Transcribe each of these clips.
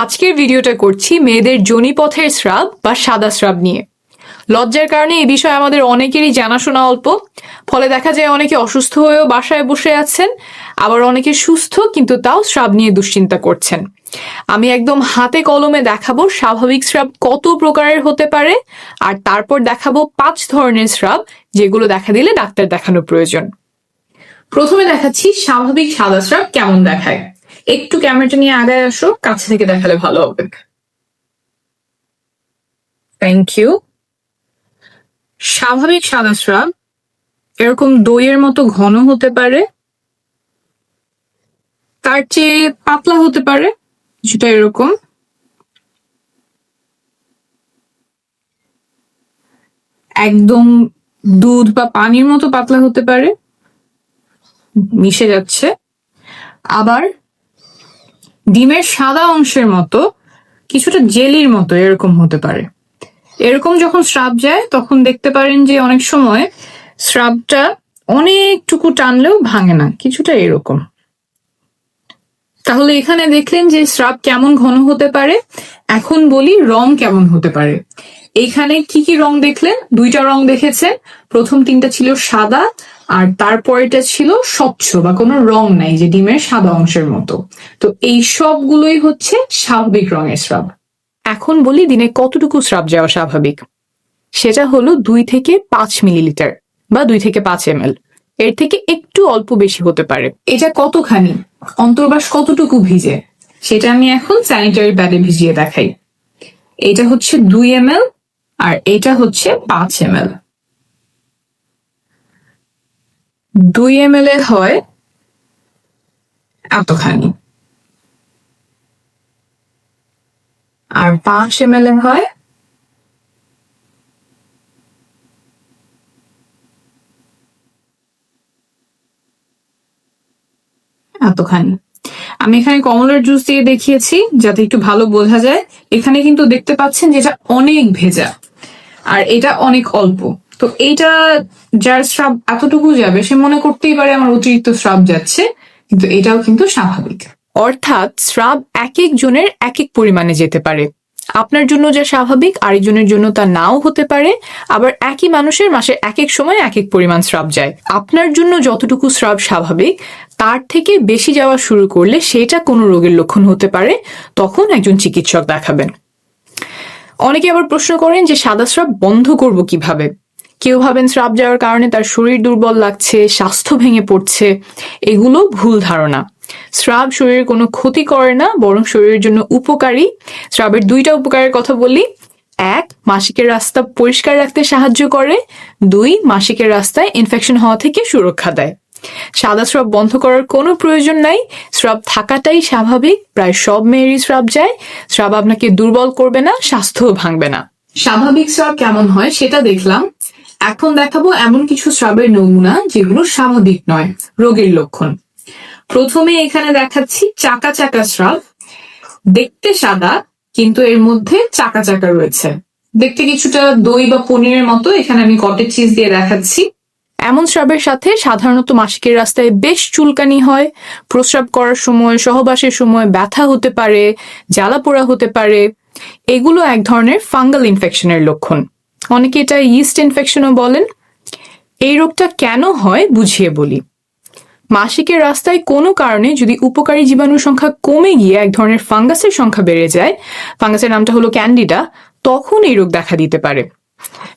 আজকের ভিডিওটা করছি মেয়েদের যোনিপথের স্রাব বা সাদা স্রাব নিয়ে। লজ্জার কারণে এই বিষয়ে আমাদের অনেকেরই জানাশোনা অল্প, ফলে দেখা যায় অনেকে অসুস্থ হয়েও বাসায় বসে আছেন, আবার অনেকে সুস্থ কিন্তু তাও স্রাব নিয়ে দুশ্চিন্তা করছেন। আমি একদম হাতে কলমে দেখাবো স্বাভাবিক স্রাব কত প্রকারের হতে পারে, আর তারপর দেখাবো 5 ধরনের স্রাব যেগুলো দেখা দিলে ডাক্তার দেখানো প্রয়োজন। প্রথমে দেখাচ্ছি স্বাভাবিক সাদা স্রাব কেমন দেখায়। একটু ক্যামেরাটা নিয়ে আগায় আসো, কাছে থেকে দেখালে ভালো হবে। Thank you. স্বাভাবিক সাদা স্রাব এরকম দইয়ের মতো ঘন হতে পারে, তার চেয়ে পাতলা হতে পারে, যেটা এরকম। একদম দুধ বা পানির মতো পাতলা হতে পারে, মিশে যাচ্ছে। আবার ডিমের সাদা অংশের মতো কিছুটা জেলির মতো এরকম হতে পারে। এরকম যখন স্রাব যায় তখন দেখতে পারেন যে অনেক সময় স্রাবটা অনেকটুকু টানলেও ভাঙে না, কিছুটা এরকম। তাহলে এখানে দেখলেন যে স্রাব কেমন ঘন হতে পারে। এখন বলি রং কেমন হতে পারে। এখানে কি কি রং দেখলেন? 2টা রং দেখেছেন। প্রথম 3টা ছিল সাদা, আর তারপরেটা ছিল স্বচ্ছ বা কোনো রং নাই, যে ডিমের সাদা অংশের মতো। তো এই সবগুলোই হচ্ছে স্বাভাবিক রঙের স্রাব। এখন বলি দিনে কতটুকু স্রাব যাওয়া স্বাভাবিক। সেটা হলো 2 থেকে 5 মিলিলিটার বা 2 থেকে 5 ml। এর থেকে একটু অল্প বেশি হতে পারে। এটা কতখানি, অন্তর্বাস কতটুকু ভিজে, সেটা আমি এখন স্যানিটারি প্যাডে ভিজিয়ে দেখাই। এটা হচ্ছে 2 ml আর এটা হচ্ছে 5 ml। 2 ml এর হয় এতখানি, আর 5 ml এর হয় এতখানি। আমি এখানে কমলার জুস দিয়ে দেখিয়েছি যাতে একটু ভালো বোঝা যায়। এখানে কিন্তু দেখতে পাচ্ছেন যে এটা অনেক ভেজা আর এটা অনেক অল্প। তো এইটা যার স্রাব এতটুকু যাবে সে মনে করতেই পারে আমার অতিরিক্ত স্রাব যাচ্ছে, কিন্তু এটাও কিন্তু স্বাভাবিক। অর্থাৎ স্রাব এক এক জনের এক এক পরিমাণে যেতে পারে। আপনার জন্য যা স্বাভাবিক আরেকজনের জন্য তা নাও হতে পারে। আবার একই মানুষের মাসে এক এক সময় এক এক পরিমাণ স্রাব যায়। আপনার জন্য যতটুকু স্রাব স্বাভাবিক তার থেকে বেশি যাওয়া শুরু করলে সেটা কোনো রোগের লক্ষণ হতে পারে, তখন একজন চিকিৎসক দেখাবেন। অনেকে আবার প্রশ্ন করেন যে সাদা স্রাব বন্ধ করব কিভাবে। কেউ ভাবেন স্রাব যাওয়ার কারণে তার শরীর দুর্বল লাগছে, স্বাস্থ্য ভেঙে পড়ছে। এগুলো ভুল ধারণা। স্রাব শরীরের কোনো ক্ষতি করে না, বরং শরীরের জন্য উপকারী। স্রাবের 2টা উপকারের কথা বলি। 1, মাসিকের রাস্তা পরিষ্কার রাখতে সাহায্য করে। 2, মাসিকের রাস্তায় ইনফেকশন হওয়া থেকে সুরক্ষা দেয়। সাদা স্রাব বন্ধ করার কোনো প্রয়োজন নাই, স্রাব থাকাটাই স্বাভাবিক। প্রায় সব মেয়েরই স্রাব যায়। স্রাব আপনাকে দুর্বল করবে না, স্বাস্থ্যও ভাঙবে না। স্বাভাবিক স্রাব কেমন হয় সেটা দেখলাম। এখন দেখাবো এমন কিছু স্রাবের নমুনা যেগুলো স্বাভাবিক নয়, রোগের লক্ষণ। প্রথমে এখানে দেখাচ্ছি চাকা চাকা স্রাব। দেখতে সাদা কিন্তু এর মধ্যে চাকা চাকা রয়েছে, দেখতে কিছুটা দই বা পনিরের মতো। এখানে আমি কটেজ চিজ দিয়ে দেখাচ্ছি। এমন স্রাবের সাথে সাধারণত মাসিকের রাস্তায় বেশ চুলকানি হয়, প্রস্রাব করার সময় সহবাসের সময় ব্যথা হতে পারে, জ্বালা পোড়া হতে পারে। এগুলো এক ধরনের ফাঙ্গাল ইনফেকশনের লক্ষণ। অনেকে এটা ইস্ট ইনফেকশনও বলেন। এই রোগটা কেন হয় বুঝিয়ে বলি। মাসিকের রাস্তায় কোনো কারণে যদি উপকারী জীবাণুর সংখ্যা কমে গিয়ে এক ধরনের ফাঙ্গাসের সংখ্যা বেড়ে যায়, ফাঙ্গাসের নামটা হলো ক্যান্ডিডা, তখন এই রোগ দেখা দিতে পারে।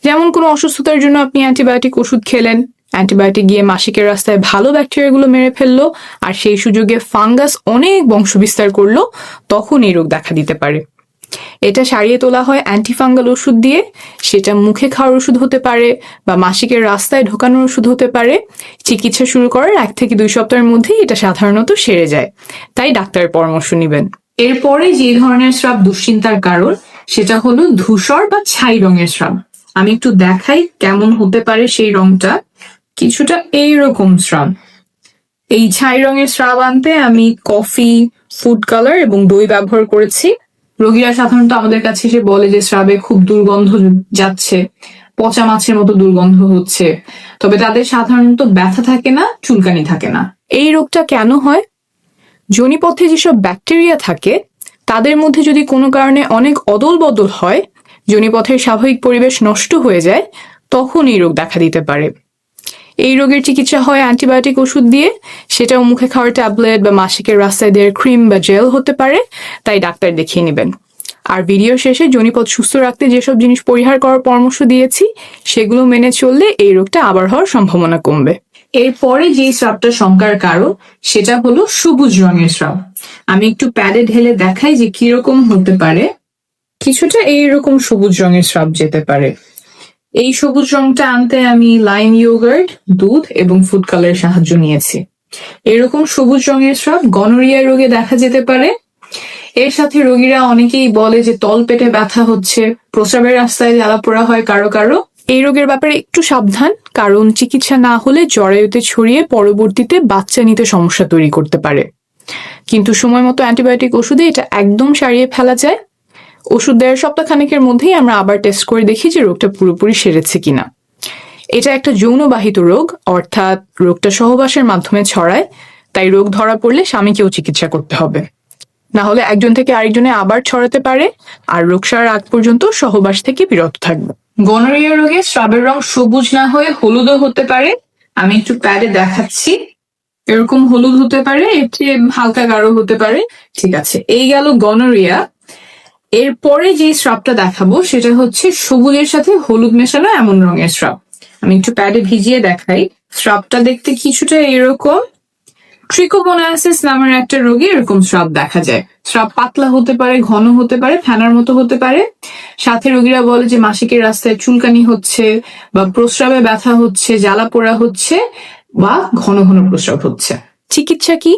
যেমন কোনো অসুস্থতার জন্য আপনি অ্যান্টিবায়োটিক ওষুধ খেলেন, অ্যান্টিবায়োটিক গিয়ে মাসিকের রাস্তায় ভালো ব্যাকটেরিয়াগুলো মেরে ফেললো, আর সেই সুযোগে ফাঙ্গাস অনেক বংশবিস্তার করলো, তখন এই রোগ দেখা দিতে পারে। এটা সারিয়ে তোলা হয় অ্যান্টিফাঙ্গাল ওষুধ দিয়ে। সেটা মুখে খাওয়ার ওষুধ হতে পারে বা মাসিকের রাস্তায় ঢোকানোর ওষুধ হতে পারে। চিকিৎসা শুরু করার 1 থেকে 2 সপ্তাহের মধ্যেই এটা সাধারণত সেরে যায়, তাই ডাক্তারের পরামর্শ নেবেন। এরপরে যে ধরনের স্রাব দুশ্চিন্তার কারণ সেটা হলো ধূসর বা ছাই রঙের স্রাব। আমি একটু দেখাই কেমন হতে পারে সেই রংটা। কিছুটা এইরকম স্রাব। এই ছাই রঙের স্রাব আনতে আমি কফি, ফুড কালার এবং দই ব্যবহার করেছি। রোগীরা সাধারণত আমাদের কাছে এসে বলে যে স্রাবে খুব দুর্গন্ধ যাচ্ছে, পচা মাছের মতো দুর্গন্ধ হচ্ছে, তবে তাদের সাধারণত ব্যথা থাকে না, চুলকানি থাকে না। এই রোগটা কেন হয়? যোনিপথে যেসব ব্যাকটেরিয়া থাকে তাদের মধ্যে যদি কোনো কারণে অনেক অদল বদল হয়, যোনিপথের স্বাভাবিক পরিবেশ নষ্ট হয়ে যায়, তখন এই রোগ দেখা দিতে পারে। এই রোগের চিকিৎসা হয় অ্যান্টিবায়োটিক ওষুধ দিয়ে, সেটাও মুখে খাওয়ার ট্যাবলেট বা মাসিকের রাস্তায় দেওয়ার ক্রিম বা জেল হতে পারে, তাই ডাক্তার দেখিয়ে নেবেন। আর ভিডিও শেষে যোনিপথ সুস্থ রাখতে যেসব জিনিস পরিহার করার পরামর্শ দিয়েছি সেগুলো মেনে চললে এই রোগটা আবার হওয়ার সম্ভাবনা কমবে। এরপরে যে স্রাবটা শঙ্কার কারণ সেটা হলো সবুজ রঙের স্রাব। আমি একটু প্যাডে ঢেলে দেখাই যে কিরকম হতে পারে। কিছুটা এইরকম সবুজ রঙের স্রাব যেতে পারে। এই সবুজ রংটা আনতে আমি লাইম ইয়োগার্ট, দুধ এবং ফুড কালারের সাহায্য নিয়েছি। এরকম সবুজ রঙের স্রাব গনোরিয়া রোগে দেখা যেতে পারে। এর সাথে রোগীরা অনেকেই বলে যে তল পেটে ব্যথা হচ্ছে, প্রস্রাবের রাস্তায় জ্বালাপোড়া হয় কারো কারো। এই রোগের ব্যাপারে একটু সাবধান, কারণ চিকিৎসা না হলে জরায়ুতে ছড়িয়ে পরবর্তীতে বাচ্চা নিতে সমস্যা তৈরি করতে পারে। কিন্তু সময় মতো অ্যান্টিবায়োটিক ওষুধে এটা একদম সারিয়ে ফেলা যায়। ওষুধ দেওয়ার সপ্তাহখানেকের মধ্যেই আমরা আবার টেস্ট করে দেখি যে রোগটা পুরোপুরি সেরেছে কিনা। এটা একটা যৌনবাহিত রোগ, অর্থাৎ রোগটা সহবাসের মাধ্যমে ছড়ায়, তাই রোগ ধরা পড়লে স্বামীকেও চিকিৎসা করতে হবে, না হলে একজন থেকে আরেকজনে আবার ছড়াতে পারে, আর রোগ সারার আগ পর্যন্ত সহবাস থেকে বিরত থাকবে। গনোরিয়া রোগে স্রাবের রং সবুজ না হয়ে হলুদও হতে পারে। আমি একটু প্যাডে দেখাচ্ছি। এরকম হলুদ হতে পারে, এর চেয়ে হালকা গাঢ় হতে পারে। ঠিক আছে, এই গেল গনোরিয়া। এরপরে যে স্রাবটা দেখাবো সেটা হচ্ছে সবুজের সাথে হলুদ মেশানো এমন রঙের স্রাব। আমি একটু প্যাডে ভিজিয়ে দেখাই। স্রাবটা দেখতে কিছুটা এরকম। ট্রিকোমোনাসিস নামের একটা রোগে এরকম স্রাব দেখা যায়। স্রাব পাতলা হতে পারে, ঘন হতে পারে, ফেনার মতো হতে পারে। সাথে রোগীরা বলে যে মাসিকের রাস্তায় চুলকানি হচ্ছে, বা প্রস্রাবে ব্যথা হচ্ছে, জ্বালা পোড়া হচ্ছে, বা ঘন ঘন প্রস্রাব হচ্ছে। চিকিৎসা কি?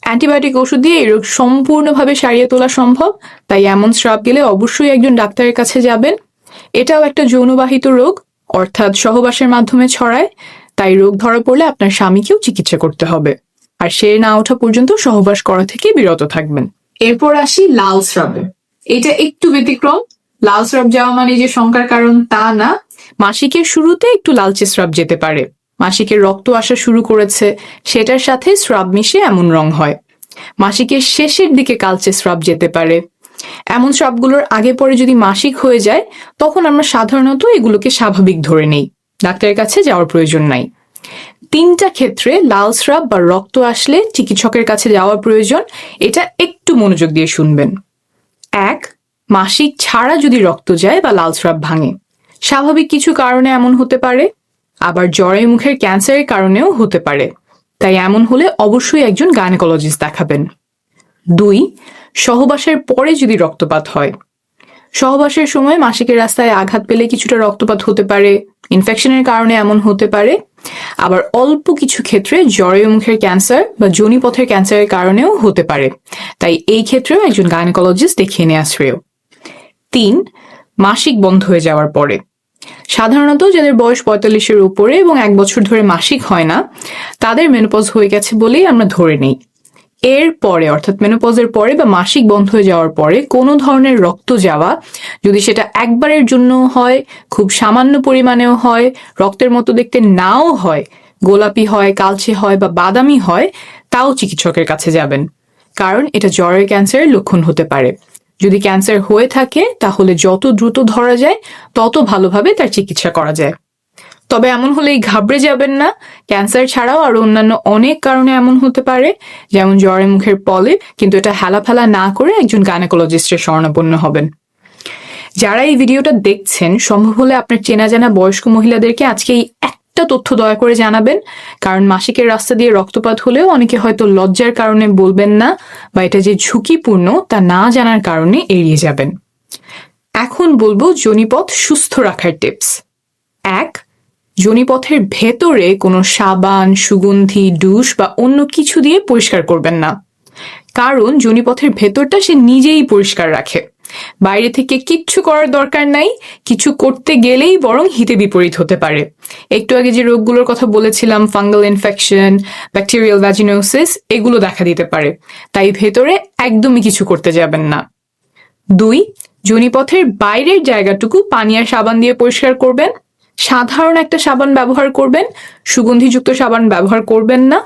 অ্যান্টিবায়োটিক ওষুধ দিয়ে এই রোগ সম্পূর্ণভাবে সারিয়ে তোলা সম্ভব, তাই এমন স্রাব গেলে অবশ্যই একজন ডাক্তারের কাছে যাবেন। এটাও একটা যৌনবাহিত রোগ, অর্থাৎ সহবাসের মাধ্যমে ছড়ায়, তাই রোগ ধরা পড়লে আপনার স্বামীকেও চিকিৎসা করতে হবে, আর সে না ওঠা পর্যন্ত সহবাস করা থেকে বিরত থাকবেন। এরপর আসি লাল স্রাবে। এটা একটু ব্যতিক্রম। লাল স্রাব যাওয়া মানে যে শঙ্কার কারণ তা না। মাসিকের শুরুতে একটু লালচে স্রাব যেতে পারে, মাসিকের রক্ত আসা শুরু করেছে, সেটার সাথে স্রাব মিশে এমন রং হয়। মাসিকের শেষের দিকে কালচে স্রাব যেতে পারে। এমন স্রাবগুলোর আগে পরে যদি মাসিক হয়ে যায়, তখন আমরা সাধারণত এগুলোকে স্বাভাবিক ধরে নেই, ডাক্তারের কাছে যাওয়ার প্রয়োজন নাই। 3টা ক্ষেত্রে লাল স্রাব বা রক্ত আসলে চিকিৎসকের কাছে যাওয়ার প্রয়োজন। এটা একটু মনোযোগ দিয়ে শুনবেন। 1. মাসিক ছাড়া যদি রক্ত যায় বা লাল স্রাব ভাঙে, স্বাভাবিক কিছু কারণে এমন হতে পারে, আবার জরায়ু মুখের ক্যান্সারের কারণেও হতে পারে, তাই এমন হলে অবশ্যই একজন গাইনোকোলজিস্ট দেখাবেন। 2. সহবাসের পরে যদি রক্তপাত হয়, সহবাসের সময় মাসিকের রাস্তায় আঘাত পেলে কিছুটা রক্তপাত হতে পারে, ইনফেকশনের কারণে এমন হতে পারে, আবার অল্প কিছু ক্ষেত্রে জরায়ু মুখের ক্যান্সার বা যোনিপথের ক্যান্সারের কারণেও হতে পারে, তাই এই ক্ষেত্রেও একজন গাইনোকোলজিস্ট দেখিয়ে নেওয়া শ্রেয়। 3. মাসিক বন্ধ হয়ে যাওয়ার পরে, সাধারণত যাদের বয়স 45-এর উপরে এবং 1 বছর ধরে মাসিক হয় না, তাদের মেনোপজ হয়ে গেছে বলেই আমরা ধরে নেই। এর পরে, অর্থাৎ মেনোপজের পরে বা মাসিক বন্ধ হয়ে যাওয়ার পরে কোনো ধরনের রক্ত যাওয়া, যদি সেটা একবারের জন্য হয়, খুব সামান্য পরিমাণেও হয়, রক্তের মতো দেখতে নাও হয়, গোলাপি হয়, কালচে হয় বা বাদামি হয়, তাও চিকিৎসকের কাছে যাবেন, কারণ এটা জরায়ু ক্যান্সারের লক্ষণ হতে পারে। যদি ক্যান্সার হয়ে থাকে তাহলে যত দ্রুত ধরা যায় তত ভালোভাবে তার চিকিৎসা করা যায়। তবে এমন হলেই ঘাবড়ে যাবেন না। ক্যান্সার ছাড়াও আরো অন্যান্য অনেক কারণে এমন হতে পারে, যেমন জরায়ু মুখের পলিপ, কিন্তু এটা হেলাফেলা না করে একজন গাইনোকোলজিস্টের শরণাপন্ন হবেন। যারা এই ভিডিওটা দেখছেন, সম্ভব হলে আপনার চেনা জানা বয়স্ক মহিলাদেরকে আজকে এই একটা তথ্য দয়া করে জানাবেন, কারণ মাসিকের রাস্তা দিয়ে রক্তপাত হলেও অনেকে হয়তো লজ্জার কারণে বলবেন না, বা এটা যে ঝুঁকিপূর্ণ তা না জানার কারণে এড়িয়ে যাবেন। এখন বলবো যোনিপথ সুস্থ রাখার টিপস। 1. যোনিপথের ভেতরে কোনো সাবান, সুগন্ধি, ডুশ বা অন্য কিছু দিয়ে পরিষ্কার করবেন না, কারণ যোনিপথের ভেতরটা সে নিজেই পরিষ্কার রাখে। বাইরে থেকে কিচ্ছু করার দরকার নাই, কিছু করতে গেলেই বরং হিতে বিপরীত হতে পারে। একটু আগে যে রোগগুলোর কথা বলেছিলাম, ফাঙ্গাল ইনফেকশন, ব্যাকটেরিয়াল ভ্যাজিনোসিস, এগুলো দেখা দিতে পারে, তাই ভেতরে একদমই কিছু করতে যাবেন না। 2. যোনিপথের বাইরের জায়গাটুকু পানি আর সাবান দিয়ে পরিষ্কার করবেন। সাধারণ একটা সাবান ব্যবহার করবেন, সুগন্ধিযুক্ত সাবান ব্যবহার করবেন না।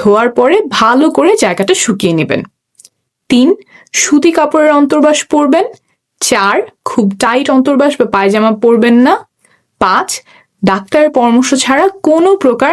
ধোয়ার পরে ভালো করে জায়গাটা শুকিয়ে নেবেন। 3. সুতি কাপড়ের অন্তর্বাস পরবেন। 4, খুব টাইট অন্তর্বাস বা পায়জামা পরবেন না। 5, ডাক্তারের পরামর্শ ছাড়া কোনো প্রকার